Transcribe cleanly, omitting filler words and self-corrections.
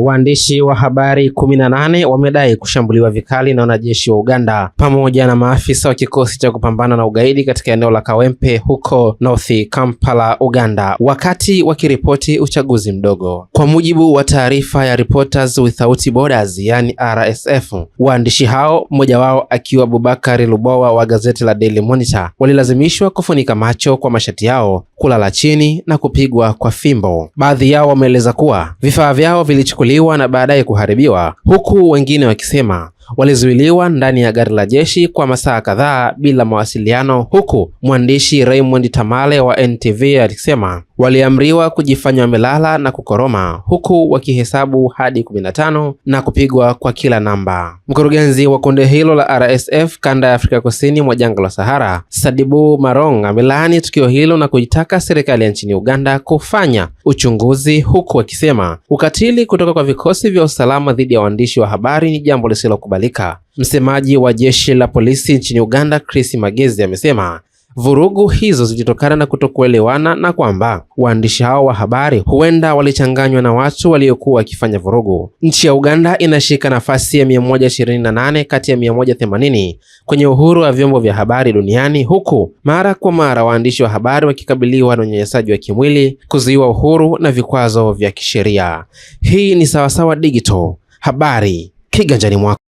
Waandishi wa habari 18 wamedai kushambuliwa vikali na wanajeshi wa Uganda pamoja na maafisa wa kikosi cha kupambana na ugaidi katika eneo la Kawempe huko North Kampala, Uganda, wakati wakiripoti uchaguzi mdogo. Kwa mujibu wa taarifa ya Reporters Without Borders, yani RSF, waandishi hao, mmoja wao akiwa Abubakar Lubowa wa gazeti la Daily Monitor, walilazimishwa kufunika macho kwa mashati yao, kulala chini na kupigwa kwa fimbo. Baadhi yao wameeleza kuwa vifaa vyao vilichukuliwa na baadaye kuharibiwa, huku wengine wakisema walizuiliwa ndani ya gari la jeshi kwa masaa kadhaa bila mawasiliano, huku mwandishi Raymond Tamale wa NTV alisema waliamriwa kujifanya wamelala na kukoroma, huku wakihesabu hadi 15 na kupigwa kwa kila namba. Mkurugenzi wa kundi hilo la RSF kanda ya Afrika Kusini mwa jangwa la Sahara, Sadibu Marong, amelaani tukio hilo na kuitaka serikali ya nchini Uganda kufanya uchunguzi, huku akisema ukatili kutoka kwa vikosi vya usalama dhidi ya waandishi wa habari ni jambo lisilokubalika. Msemaji wa jeshi la polisi nchini Uganda, Chris Magezi, amesema vurugu hizo zilitokana na kutokuelewana na kwamba waandishi hao wa habari huenda walichanganywa na watu waliokuwa wakifanya vurugu. Nchi ya Uganda inashika nafasi ya 128 kati ya 180 kwenye uhuru wa vyombo vya habari duniani, huku mara kwa mara waandishi wa habari wakikabiliwa na unyanyasaji wa kimwili, kuzuiwa uhuru na vikwazo vya kisheria. Hii ni Sawasawa Digital, habari kiganjani mwako.